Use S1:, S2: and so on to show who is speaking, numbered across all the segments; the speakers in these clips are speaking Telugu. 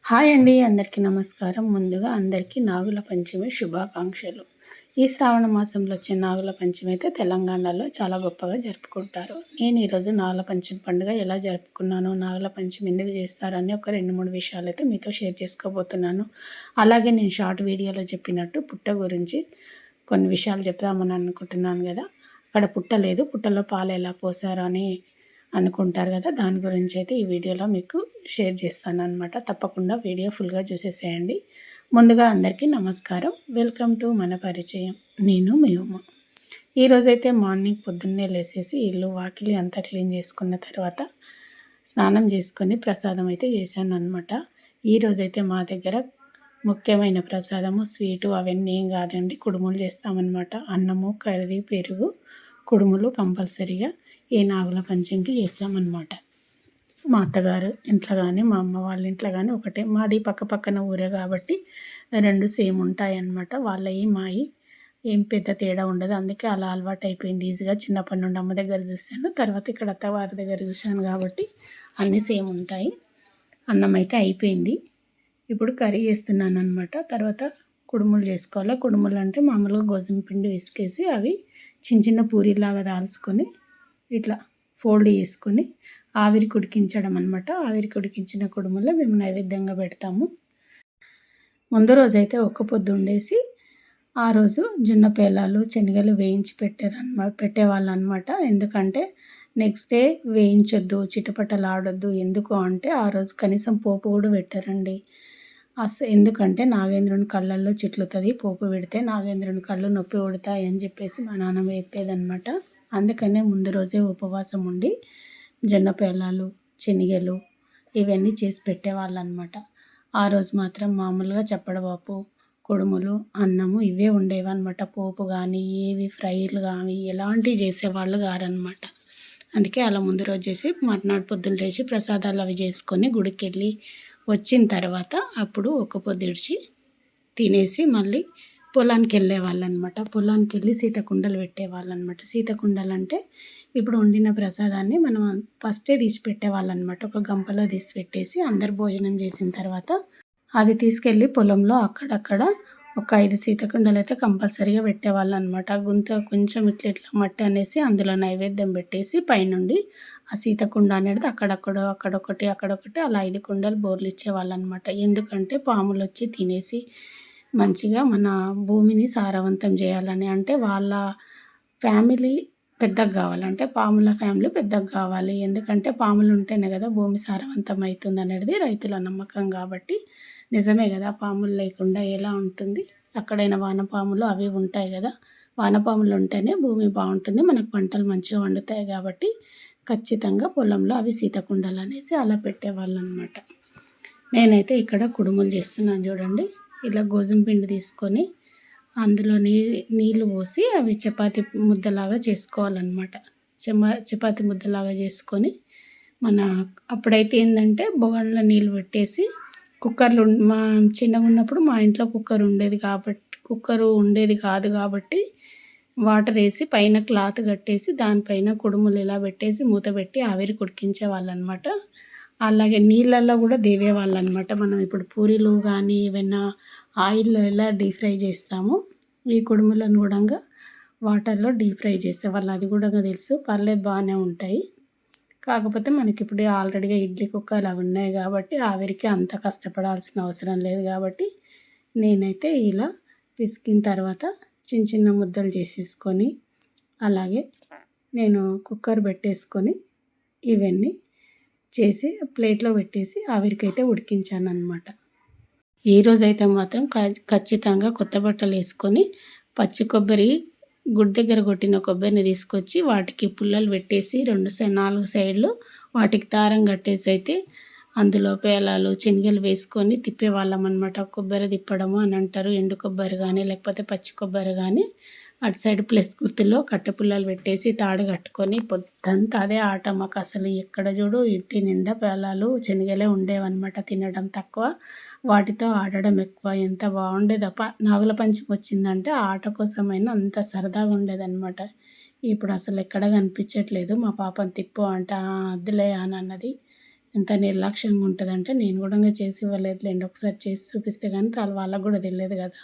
S1: హాయ్ అండి. అందరికీ నమస్కారం. ముందుగా అందరికీ నాగుల పంచమి శుభాకాంక్షలు. ఈ శ్రావణ మాసంలో వచ్చే నాగుల పంచమి అయితే తెలంగాణలో చాలా గొప్పగా జరుపుకుంటారు. నేను ఈరోజు నాగుల పంచమి పండుగ ఎలా జరుపుకున్నాను, నాగుల పంచమి ఎందుకు చేస్తారని ఒక 2, 3 విషయాలైతే మీతో షేర్ చేసుకోబోతున్నాను. అలాగే నేను షార్ట్ వీడియోలో చెప్పినట్టు పుట్ట గురించి కొన్ని విషయాలు చెప్దామని అనుకుంటున్నాను కదా. అక్కడ పుట్ట లేదు, పుట్టలో పాలు ఎలా పోసారు అని అనుకుంటారు కదా. దాని గురించి అయితే ఈ వీడియోలో మీకు షేర్ చేస్తానన్నమాట. తప్పకుండా వీడియో ఫుల్గా చూసేసేయండి. ముందుగా అందరికీ నమస్కారం. వెల్కమ్ టు మన పరిచయం. నేను మీ ఉమ్మ. ఈరోజైతే మార్నింగ్ పొద్దున్నే లేసేసి ఇల్లు వాకిలి అంతా క్లీన్ చేసుకున్న తర్వాత స్నానం చేసుకొని ప్రసాదం అయితే చేశాను అనమాట. ఈరోజైతే మా దగ్గర ముఖ్యమైన ప్రసాదము స్వీటు అవన్నీ ఏం కాదండి, కుడుములు చేస్తామన్నమాట. అన్నము, కర్రీ, పెరుగు, కుడుములు కంపల్సరీగా ఈ నాగుల పంచమికి చేస్తామన్నమాట. మా అత్తగారు ఇంట్లో కానీ మా అమ్మ వాళ్ళ ఇంట్లో కానీ ఒకటే. మాది పక్క పక్కన ఊరే కాబట్టి 2 సేమ్ ఉంటాయన్నమాట. వాళ్ళవి మావి ఏం పెద్ద తేడా ఉండదు. అందుకే అలా అలవాటు అయిపోయింది ఈజీగా. చిన్నప్పటి నుండి అమ్మ దగ్గర చూశాను, తర్వాత ఇక్కడ అత్తవారి దగ్గర చూశాను కాబట్టి అన్నీ సేమ్ ఉంటాయి. అన్నం అయితే అయిపోయింది. ఇప్పుడు కర్రీ చేస్తున్నాను అనమాట. తర్వాత కుడుములు చేసుకోవాలి. కుడుములు అంటే మామూలుగా గోధుమ పిండి విసికేసి అవి చిన్న చిన్న పూరీలాగా దాల్చుకొని ఇట్లా ఫోల్డ్ చేసుకొని ఆవిరికి ఉడికించడం అనమాట. ఆవిరికి ఉడికించిన కుడుములో మేము నైవేద్యంగా పెడతాము. ముందు రోజైతే ఒక్క పొద్దు ఉండేసి ఆ రోజు జొన్న పేలాలు, శనగలు వేయించి పెట్టేవాళ్ళు అనమాట. ఎందుకంటే నెక్స్ట్ డే వేయించొద్దు, చిటపటలు ఆడొద్దు. ఎందుకు అంటే ఆ రోజు కనీసం పోపు కూడా పెట్టారండి. ఎందుకంటే నాగేంద్రుని కళ్ళల్లో చిట్లుతుంది, పోపు పెడితే నాగేంద్రుని కళ్ళు నొప్పి పుడతాయి అని చెప్పేసి మా నాన్నమ్మ చెప్పేదనమాట. అందుకనే ముందు రోజే ఉపవాసం ఉండి జొన్న పేలాలు, శనగలు ఇవన్నీ చేసి పెట్టేవాళ్ళు అనమాట. ఆ రోజు మాత్రం మామూలుగా చప్పడపప్పు, కుడుములు, అన్నము ఇవే ఉండేవన్నమాట. పోపు కానీ ఏవి ఫ్రైలు కానీ ఎలాంటివి చేసేవాళ్ళు కారనమాట. అందుకే అలా ముందు రోజు చేసి మర్నాడు పొద్దున్న లేచి ప్రసాదాలు అవి చేసుకొని గుడికి వెళ్ళి వచ్చిన తర్వాత అప్పుడు ఒక్క పొద్దు ఇడిచి తినేసి మళ్ళీ పొలానికి వెళ్ళేవాళ్ళు అనమాట. పొలానికి వెళ్ళి సీతకుండలు పెట్టేవాళ్ళు అనమాట. సీతకుండలు అంటే ఇప్పుడు వండిన ప్రసాదాన్ని మనం ఫస్టే తీసి పెట్టేవాళ్ళు అనమాట. ఒక గంపలో తీసి పెట్టేసి అందరు భోజనం చేసిన తర్వాత అది తీసుకెళ్ళి పొలంలో అక్కడక్కడ ఒక 5 సీతకుండలు అయితే కంపల్సరీగా పెట్టేవాళ్ళు అనమాట. గుంత కొంచెం ఇట్లా మట్టి అనేసి అందులో నైవేద్యం పెట్టేసి పైనుండి ఆ సీతకుండ అనేది అక్కడొకటి అలా 5 కుండలు బోర్లు ఇచ్చేవాళ్ళు అనమాట. ఎందుకంటే పాములు వచ్చి తినేసి మంచిగా మన భూమిని సారవంతం చేయాలని, అంటే వాళ్ళ ఫ్యామిలీ పెద్దగా కావాలి, అంటే పాముల ఫ్యామిలీ పెద్దగా కావాలి. ఎందుకంటే పాములు ఉంటేనే కదా భూమి సారవంతం అవుతుంది అనేది రైతుల నమ్మకం. కాబట్టి నిజమే కదా, పాములు లేకుండా ఎలా ఉంటుంది? అక్కడైనా వానపాములు అవి ఉంటాయి కదా, వానపాములు ఉంటేనే భూమి బాగుంటుంది, మనకు పంటలు మంచిగా వండుతాయి. కాబట్టి ఖచ్చితంగా పొలంలో అవి సీతకుండలు అనేసి అలా పెట్టేవాళ్ళు అనమాట. నేనైతే ఇక్కడ కుడుములు చేస్తున్నాను చూడండి. ఇలా గోధుమ పిండి తీసుకొని అందులో నీళ్ళు పోసి అవి చపాతీ ముద్దలాగా చేసుకోవాలన్నమాట. చపాతీ ముద్దలాగా చేసుకొని అప్పుడైతే ఏంటంటే బగోన్లో నీళ్ళు పెట్టేసి కుక్కర్లో మా చిన్నగా ఉన్నప్పుడు మా ఇంట్లో కుక్కరు ఉండేది కాదు కాబట్టి వాటర్ వేసి పైన క్లాత్ కట్టేసి దానిపైన కుడుములు ఇలా పెట్టేసి మూత పెట్టి ఆవిరికి ఉడికించేవాళ్ళు అనమాట. అలాగే నీళ్ళల్లో కూడా దేవేవాళ్ళు అనమాట. మనం ఇప్పుడు పూరీలు కానీ ఏమైనా ఆయిల్లో ఎలా డీప్ ఫ్రై చేస్తామో ఈ కుడుములను కూడా వాటర్లో డీప్ ఫ్రై చేసేవాళ్ళు. అది కూడా తెలుసు, పర్లేదు బాగానే ఉంటాయి. కాకపోతే మనకి ఇప్పుడు ఆల్రెడీగా ఇడ్లీ కుక్కర్లు అవి ఉన్నాయి కాబట్టి ఆవిరికి అంత కష్టపడాల్సిన అవసరం లేదు. కాబట్టి నేనైతే ఇలా పిసికిన తర్వాత చిన్న చిన్న ముద్దలు చేసేసుకొని అలాగే నేను కుక్కర్ పెట్టేసుకొని ఇవన్నీ చేసి ప్లేట్లో పెట్టేసి ఆవిరికైతే ఉడికించాను అనమాట. ఈరోజైతే మాత్రం ఖచ్చితంగా కొత్త బట్టలు వేసుకొని పచ్చి కొబ్బరి గుడి దగ్గర కొట్టిన కొబ్బరిని తీసుకొచ్చి వాటికి పుల్లలు పెట్టేసి 4 సైడ్లు వాటికి దారం కట్టేసి అయితే అందులో పేలాలు, శనగలు వేసుకొని తిప్పేవాళ్ళం అనమాట. కొబ్బరి తిప్పడము అని అంటారు. ఎండు కొబ్బరి కానీ లేకపోతే పచ్చి కొబ్బరి కానీ అటు సైడ్ ప్లస్ గుర్తులో కట్టె పుల్లలు పెట్టేసి తాడు కట్టుకొని పొద్దంతా అదే ఆట. మాకు అసలు ఎక్కడ చూడు ఇంటి నిండా పేలాలు, శనగలే ఉండేవన్నమాట. తినడం తక్కువ, వాటితో ఆడడం ఎక్కువ. ఎంత బాగుండేది నాగుల పంచమి వచ్చిందంటే ఆ ఆట కోసమైనా అంత సరదాగా ఉండేదన్నమాట. ఇప్పుడు అసలు ఎక్కడ కనిపించట్లేదు. మా పాపని తిప్పు అంటే అద్దులే అని అన్నది. ఎంత నిర్లక్ష్యంగా ఉంటుందంటే నేను కూడా చేసి ఇవ్వలేదులేండి. ఒకసారి చేసి చూపిస్తే కానీ వాళ్ళకి కూడా తెలియదు కదా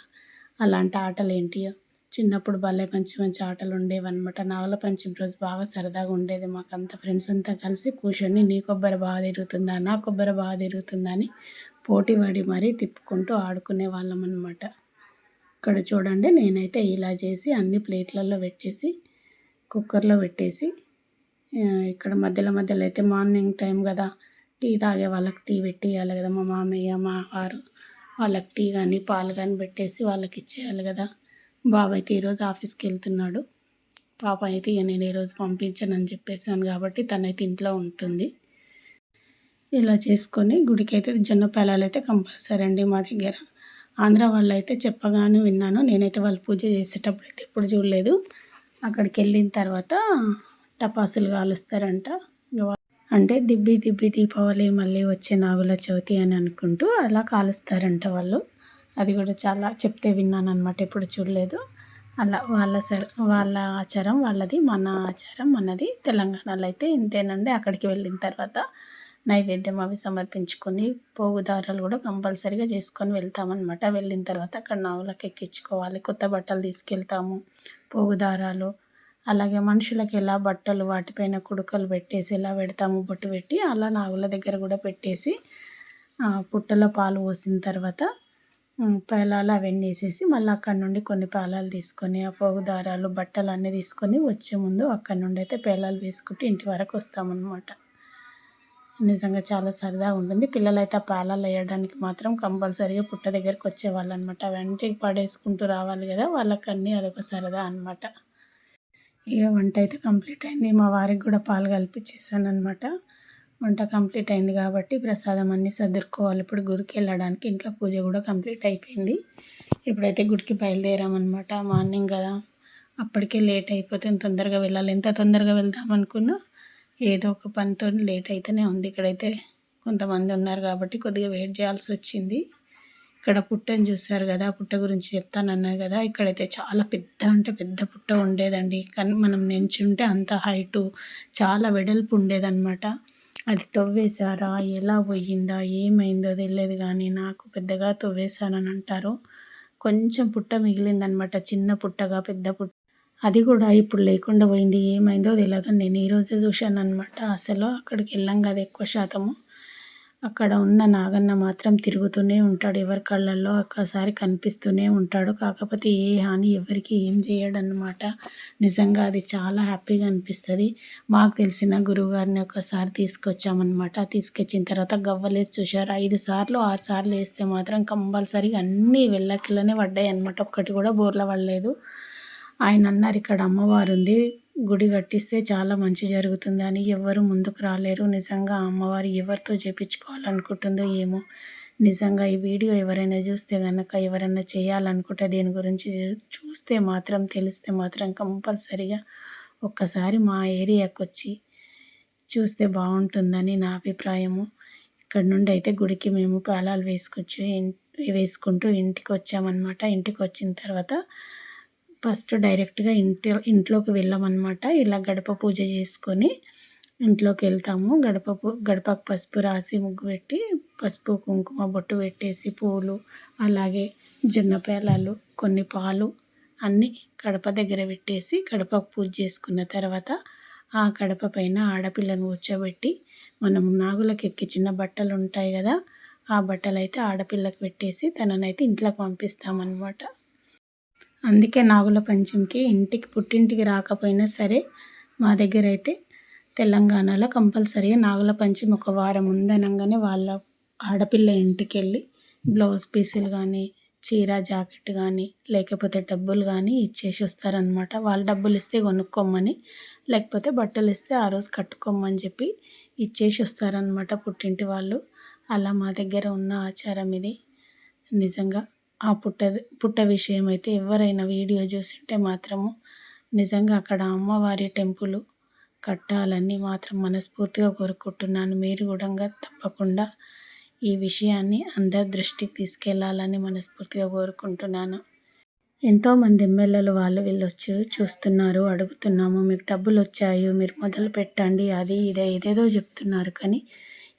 S1: అలాంటి ఆటలు ఏంటియో. చిన్నప్పుడు భలే మంచి మంచి ఆటలు ఉండేవన్నమాట. నాగుల పంచమి రోజు బాగా సరదాగా ఉండేది. మాకంతా ఫ్రెండ్స్ అంతా కలిసి కూర్చొని నీ కొబ్బరి బాగా తిరుగుతుందా, నా కొబ్బరి బాగా తిరుగుతుందా అని పోటీ పడి మరీ తిప్పుకుంటూ ఆడుకునే వాళ్ళం అన్నమాట. ఇక్కడ చూడండి నేనైతే ఇలా చేసి అన్ని ప్లేట్లలో పెట్టేసి కుక్కర్లో పెట్టేసి ఇక్కడ మధ్యలో మధ్యలో అయితే మార్నింగ్ టైం కదా టీ తాగే వాళ్ళకి టీ పెట్టియాలి కదా, మా మామయ్య మా వారు వాళ్ళకి టీ కానీ పాలు కానీ పెట్టేసి వాళ్ళకి ఇచ్చేయాలి కదా. బాబు అయితే ఈరోజు ఆఫీస్కి వెళ్తున్నాడు. పాప అయితే ఇక నేను ఈరోజు పంపించనని చెప్పేసాను కాబట్టి తనైతే ఇంట్లో ఉంటుంది. ఇలా చేసుకొని గుడికి అయితే జొన్న పేలాలు అయితే కంపల్సరీ అండి మా దగ్గర. ఆంధ్ర వాళ్ళు అయితే చెప్పగానే విన్నాను. నేనైతే వాళ్ళు పూజ చేసేటప్పుడు అయితే ఎప్పుడు చూడలేదు. అక్కడికి వెళ్ళిన తర్వాత టపాసులు కాలుస్తారంట. అంటే దిబ్బి దిబ్బి దీపావళి మళ్ళీ వచ్చే నాగుల చవితి అని అనుకుంటూ అలా కాలుస్తారంట వాళ్ళు. అది కూడా చాలా చెప్తే విన్నాను అనమాట, ఎప్పుడు చూడలేదు. అలా వాళ్ళ ఆచారం వాళ్ళది, మన ఆచారం మనది. తెలంగాణలో అయితే ఇంతేనండి. అక్కడికి వెళ్ళిన తర్వాత నైవేద్యం అవి సమర్పించుకొని పోగు దారాలు కూడా కంపల్సరీగా చేసుకొని వెళ్తామన్నమాట. వెళ్ళిన తర్వాత అక్కడ నాగులకు ఎక్కించుకోవాలి. కొత్త బట్టలు తీసుకెళ్తాము, పోగు దారాలు, అలాగే మనుషులకి ఎలా బట్టలు వాటిపైన కుడుకలు పెట్టేసి ఎలా పెడతాము బొట్టు పెట్టి, అలా నాగుల దగ్గర కూడా పెట్టేసి పుట్టలో పాలు పోసిన తర్వాత పేలాలు అవన్నీ వేసేసి మళ్ళీ అక్కడ నుండి కొన్ని పేలాలు తీసుకొని ఆ పోగు దారాలు బట్టలు అన్నీ తీసుకొని వచ్చే ముందు అక్కడ నుండి అయితే పేలాలు వేసుకుంటూ ఇంటి వరకు వస్తామన్నమాట. నిజంగా చాలా సరదాగా ఉంటుంది. పిల్లలైతే ఆ పేలాలు వేయడానికి మాత్రం కంపల్సరీగా పుట్ట దగ్గరికి వచ్చేవాళ్ళు అనమాట. వెంటనే పడేసుకుంటూ రావాలి కదా, వాళ్ళకన్నీ అదొక సరదా అనమాట. ఇక వంట అయితే కంప్లీట్ అయింది. మా వారికి కూడా పాలు కలిపించేసాను అనమాట. వంట కంప్లీట్ అయింది కాబట్టి ప్రసాదం అన్నీ సర్దుకోవాలి. ఇప్పుడు గుడికి వెళ్ళడానికి ఇంట్లో పూజ కూడా కంప్లీట్ అయిపోయింది. ఇప్పుడైతే గుడికి బయలుదేరామన్నమాట. మార్నింగ్ కదా, అప్పటికే లేట్ అయిపోతుంది. తొందరగా వెళ్ళాలి. ఎంత తొందరగా వెళ్దాం అనుకున్నా ఏదో ఒక పనితో లేట్ అయితేనే ఉంది. ఇక్కడైతే కొంతమంది ఉన్నారు కాబట్టి కొద్దిగా వెయిట్ చేయాల్సి వచ్చింది. ఇక్కడ పుట్టని చూశారు కదా, పుట్ట గురించి చెప్తానన్నది కదా. ఇక్కడైతే చాలా పెద్ద అంటే పెద్ద పుట్ట ఉండేదండి. కానీ మనం నించుంటే అంత హైటు చాలా వెడల్పు ఉండేదన్నమాట. అది తవ్వేశారా, ఎలా పోయిందా, ఏమైందో తెలియదు కానీ నాకు పెద్దగా తవ్వేశారని అంటారు. కొంచెం పుట్ట మిగిలిందనమాట, చిన్న పుట్టగా పెద్ద పుట్ట. అది కూడా ఇప్పుడు లేకుండా పోయింది. ఏమైందో తెలియదు. నేను ఈరోజే చూశానమాట. అసలు అక్కడికి వెళ్ళాం కదా, ఎక్కువ శాతము అక్కడ ఉన్న నాగన్న మాత్రం తిరుగుతూనే ఉంటాడు. ఎవరి కళ్ళల్లో ఒక్కసారి కనిపిస్తూనే ఉంటాడు. కాకపోతే ఏ హాని ఎవరికి ఏం చేయడన్నమాట. నిజంగా అది చాలా హ్యాపీగా అనిపిస్తుంది. మాకు తెలిసిన గురువుగారిని ఒకసారి తీసుకొచ్చామన్నమాట. తీసుకొచ్చిన తర్వాత గవ్వలేసి చూశారు. 5 సార్లు 6 సార్లు వేస్తే మాత్రం కంపల్సరీగా అన్నీ వెళ్ళకిళ్ళనే పడ్డాయి అన్నమాట. ఒక్కటి కూడా బోర్ల పడలేదు. ఆయన అన్నారు, ఇక్కడ అమ్మవారు ఉంది, గుడి కట్టిస్తే చాలా మంచి జరుగుతుంది అని. ఎవ్వరు ముందుకు రాలేరు. నిజంగా అమ్మవారు ఎవరితో చేపించుకోవాలనుకుంటుందో ఏమో. నిజంగా ఈ వీడియో ఎవరైనా చూస్తే కనుక, ఎవరైనా చేయాలనుకుంటే దీని గురించి చూస్తే మాత్రం తెలిస్తే మాత్రం కంపల్సరిగా ఒక్కసారి మా ఏరియాకి వచ్చి చూస్తే బాగుంటుందని నా అభిప్రాయము. ఇక్కడ నుండి అయితే గుడికి మేము పేలాలు వేసుకుంటూ ఇంటికి వచ్చామన్నమాట. ఇంటికి వచ్చిన తర్వాత ఫస్ట్ డైరెక్ట్గా ఇంట్లోకి వెళ్ళామన్నమాట. ఇలా గడప పూజ చేసుకొని ఇంట్లోకి వెళ్తాము. గడపకు పసుపు రాసి ముగ్గు పెట్టి పసుపు కుంకుమ బొట్టు పెట్టేసి పూలు, అలాగే జొన్న పేలాలు, కొన్ని పాలు అన్నీ గడప దగ్గర పెట్టేసి గడపకు పూజ చేసుకున్న తర్వాత ఆ గడప పైన ఆడపిల్లను కూర్చోబెట్టి మనం నాగులకు ఎక్కించిన బట్టలు ఉంటాయి కదా, ఆ బట్టలు అయితే ఆడపిల్లకు పెట్టేసి తననైతే ఇంట్లోకి పంపిస్తామన్నమాట. అందుకే నాగుల పంచమికి పుట్టింటికి రాకపోయినా సరే మా దగ్గర అయితే తెలంగాణలో కంపల్సరీగా నాగుల పంచమి ఒక వారం ముందనగానే వాళ్ళ ఆడపిల్ల ఇంటికి వెళ్ళి బ్లౌజ్ పీసులు కానీ, చీర జాకెట్ కానీ, లేకపోతే డబ్బులు కానీ ఇచ్చేసి వస్తారనమాట. వాళ్ళు డబ్బులు ఇస్తే కొనుక్కోమని, లేకపోతే బట్టలు ఇస్తే ఆ రోజు కట్టుకోమని చెప్పి ఇచ్చేసి వస్తారనమాట పుట్టింటి వాళ్ళు. అలా మా దగ్గర ఉన్న ఆచారం ఇది. నిజంగా ఆ పుట్ట విషయం అయితే ఎవరైనా వీడియో చూసింటే మాత్రము నిజంగా అక్కడ అమ్మవారి టెంపుల్ కట్టాలని మాత్రం మనస్ఫూర్తిగా కోరుకుంటున్నాను. మీరు కూడా తప్పకుండా ఈ విషయాన్ని అందరి దృష్టికి తీసుకెళ్లాలని మనస్ఫూర్తిగా కోరుకుంటున్నాను. ఎంతోమంది ఎమ్మెల్యేలు వాళ్ళు వీళ్ళు వచ్చి చూస్తున్నారు, అడుగుతున్నాము మీకు డబ్బులు వచ్చాయి, మీరు మొదలు పెట్టండి, అది ఇదే ఏదేదో చెప్తున్నారు. కానీ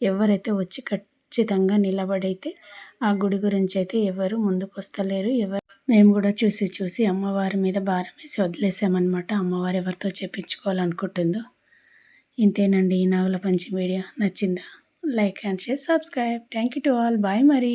S1: ఎవరైతే వచ్చి ఖచ్చితంగా నిలబడైతే ఆ గుడి గురించి అయితే ఎవరు ముందుకు వస్తలేరు. మేము కూడా చూసి అమ్మవారి మీద భారం వేసి వదిలేసామన్నమాట. అమ్మవారు ఎవరితో చెప్పించుకోవాలనుకుంటుందో. ఇంతేనండి ఈ నాగుల పంచమి వీడియో. నచ్చిందా? Like and share, subscribe. Thank you to all. Bye మరి.